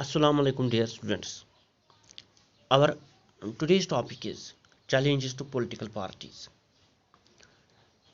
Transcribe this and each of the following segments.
Assalamu alaikum dear students. Our today's topic is challenges to political parties.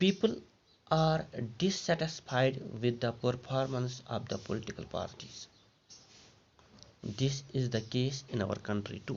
people are dissatisfied with the performance of the political parties. This is the case in our country too.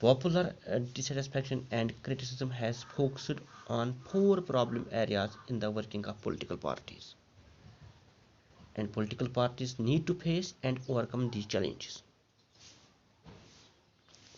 Popular dissatisfaction and criticism has focused on four problem areas in the working of political parties. And political parties need to face and overcome these challenges.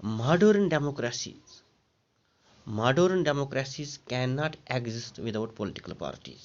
modern democracies cannot exist without political parties.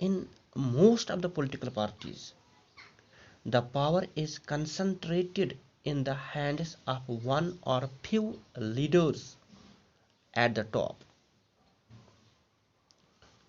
in most of the political parties, the power is concentrated in the hands of one or few leaders at the top.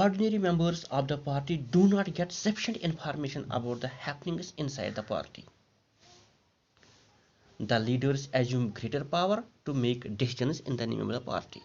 Ordinary members of the party do not get sufficient information about the happenings inside the party. The leaders assume greater power to make decisions in the name of the party.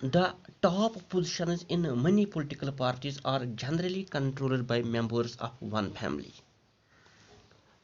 The top positions in many political parties are generally controlled by members of one family.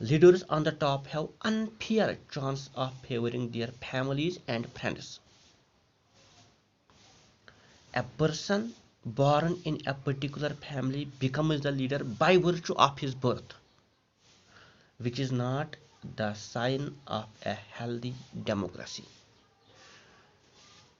Leaders on the top have unfair chance of favoring their families and friends. A person born in a particular family becomes the leader by virtue of his birth, which is not the sign of a healthy democracy.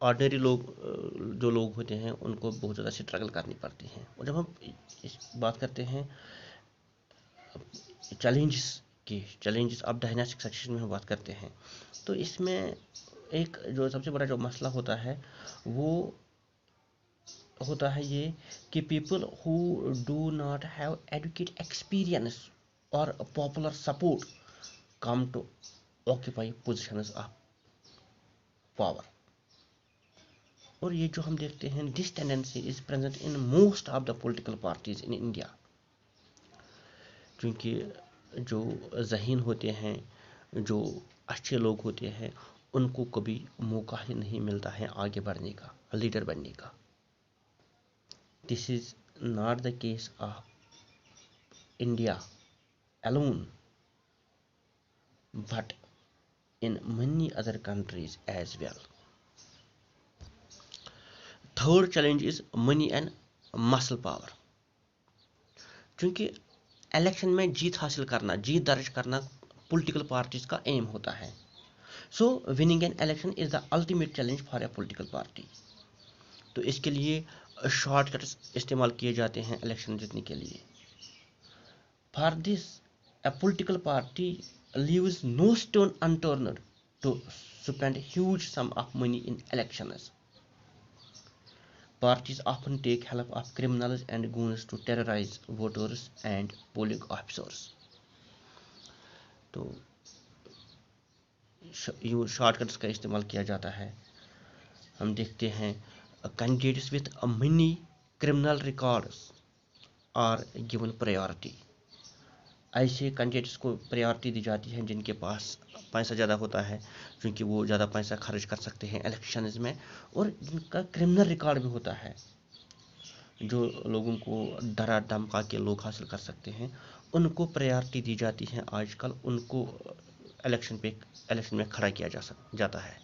Ordinary لوگ جو لوگ ہوتے ہیں ان کو بہت زیادہ struggle کرنی پڑتی ہیں. اور جب ہم اس بات کرتے ہیں چیلنجز آف ڈائناسٹک سکسیشن میں ہم بات کرتے ہیں, تو اس میں ایک جو سب سے بڑا جو مسئلہ ہوتا ہے وہ ہوتا ہے یہ کہ people who do not have adequate experience or popular support come to occupy positions of power. اور یہ جو ہم دیکھتے ہیں this tendency is present in most of the political parties in India. کیونکہ جو ذہین ہوتے ہیں, جو اچھے لوگ ہوتے ہیں, ان کو کبھی موقع ہی نہیں ملتا ہے آگے بڑھنے کا, لیڈر بننے کا. This is not the case of India alone, but in many other countries as well. Third challenge is money and muscle power. چونکہ الیکشن میں جیت حاصل کرنا, جیت درج کرنا پولیٹیکل پارٹیز کا ایم ہوتا ہے. So winning an election is the ultimate challenge for a political party. تو اس کے لیے شارٹ کٹس استعمال کیے جاتے ہیں الیکشن جیتنے کے لیے. For this a political party leaves no stone unturned to spend huge sum of money in elections. Parties often take help of criminals and goons to terrorize voters and polling officers. تو short cuts کا استعمال کیا جاتا ہے. ہم دیکھتے ہیں candidates with many criminal records are given priority. ایسے کینڈیڈیٹس کو پریارٹی دی جاتی ہے جن کے پاس پیسہ زیادہ ہوتا ہے, کیونکہ وہ زیادہ پیسہ خرچ کر سکتے ہیں الیکشنز میں, اور جن کا کرمنل ریکارڈ بھی ہوتا ہے, جو لوگوں کو ڈرا دھمکا کے لوگ حاصل کر سکتے ہیں, ان کو پریارٹی دی جاتی ہے. آج کل ان کو الیکشن میں کھڑا کیا جاتا ہے.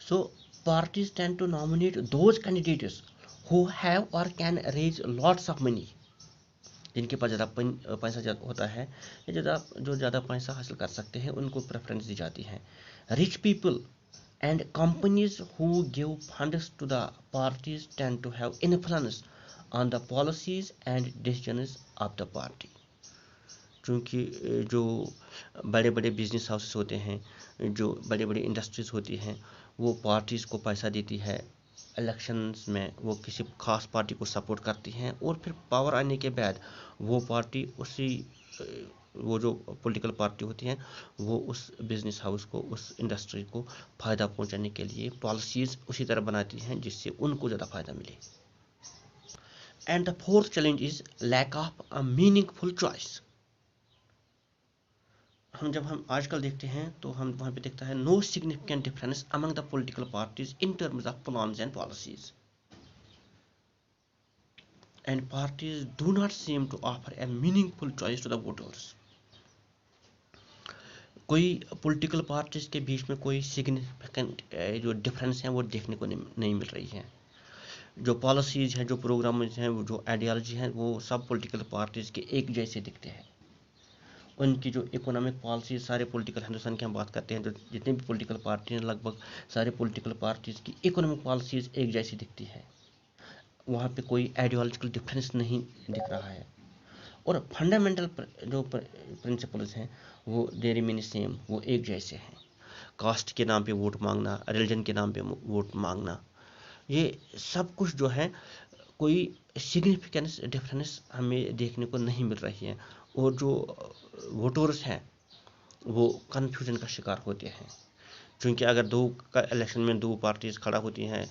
So parties tend to nominate those candidates who have or can raise lots of money. جن کے پاس زیادہ پیسہ ہوتا ہے, یا جو زیادہ پیسہ حاصل کر سکتے ہیں, ان کو پریفرنس دی جاتی ہے. Rich people and companies who give funds to the parties tend to have influence on the policies and decisions of the party. چونکہ جو بڑے بڑے بزنس ہاؤسز ہوتے ہیں, جو بڑے بڑے انڈسٹریز ہوتی ہیں, وہ پارٹیز کو پیسہ دیتی ہے. الیکشنز میں وہ کسی خاص پارٹی کو سپورٹ کرتی ہیں, اور پھر پاور آنے کے بعد وہ پارٹی وہ جو پولیٹیکل پارٹی ہوتی ہیں, وہ اس بزنس ہاؤس کو, اس انڈسٹری کو فائدہ پہنچانے کے لیے پالیسیز اسی طرح بناتی ہیں جس سے ان کو زیادہ فائدہ ملے. And the fourth challenge is lack of meaningful choice. جب ہم آج کل دیکھتے ہیں تو ہم وہاں پہ دیکھتا ہے no significant difference among the political parties in terms of plans and policies, and parties do not seem to offer a meaningful choice to the voters. کوئی پولیٹیکل پارٹیز کے بیچ میں کوئی سگنیفیکینٹ جو ڈفرینس ہیں وہ دیکھنے کو نہیں مل رہی ہیں. جو پالیسیز ہیں, جو پروگرامز ہیں, جو آئیڈیالوجی ہیں, وہ سب پولیٹیکل پارٹیز کے ایک جیسے دکھتے ہیں. ان کی جو اکنامک پالیسیز, سارے پولیٹیکل ہندوستان کی ہم بات کرتے ہیں, جو جتنی بھی پولیٹیکل پارٹی ہیں, لگ بھگ سارے پولیٹیکل پارٹیز کی اکنامک پالیسیز ایک جیسی دکھتی ہے. وہاں پہ کوئی آئیڈیالوجیکل ڈفرینس نہیں دکھ رہا ہے. اور فنڈامنٹل جو پرنسپلز ہیں وہ دے ریمین سیم, وہ ایک جیسے ہیں. کاسٹ کے نام پہ ووٹ مانگنا, ریلیجن کے نام پہ ووٹ مانگنا, یہ سب کچھ جو ہے کوئی سگنیفیکنس ڈفرینس ہمیں دیکھنے کو نہیں مل رہی ہے. اور جو ووٹرس ہیں وہ کنفیوژن کا شکار ہوتے ہیں. چونکہ اگر دو کا الیکشن میں دو پارٹیز کھڑا ہوتی ہیں,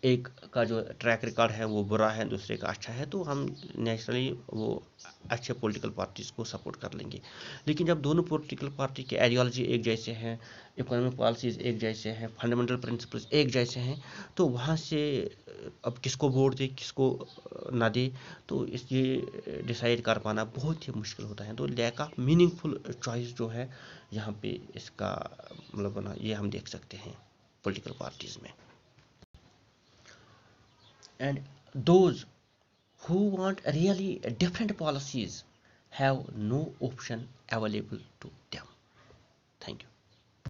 ایک کا جو ٹریک ریکارڈ ہے وہ برا ہے, دوسرے کا اچھا ہے, تو ہم نیچرلی وہ اچھے پولیٹیکل پارٹیز کو سپورٹ کر لیں گے. لیکن جب دونوں پولیٹیکل پارٹی کے آئیڈیالوجی ایک جیسے ہیں, اکنامک پالیسیز ایک جیسے ہیں, فنڈامنٹل پرنسپلز ایک جیسے ہیں, تو وہاں سے اب کس کو ووٹ دے کس کو نہ دے, تو اس یہ ڈیسائیڈ کر پانا بہت ہی مشکل ہوتا ہے. تو lack of meaningful choice جو ہے یہاں پہ اس کا مطلب یہ ہم دیکھ سکتے ہیں پولیٹیکل پارٹیز میں. And those who want really different policies have no option available to them. Thank you.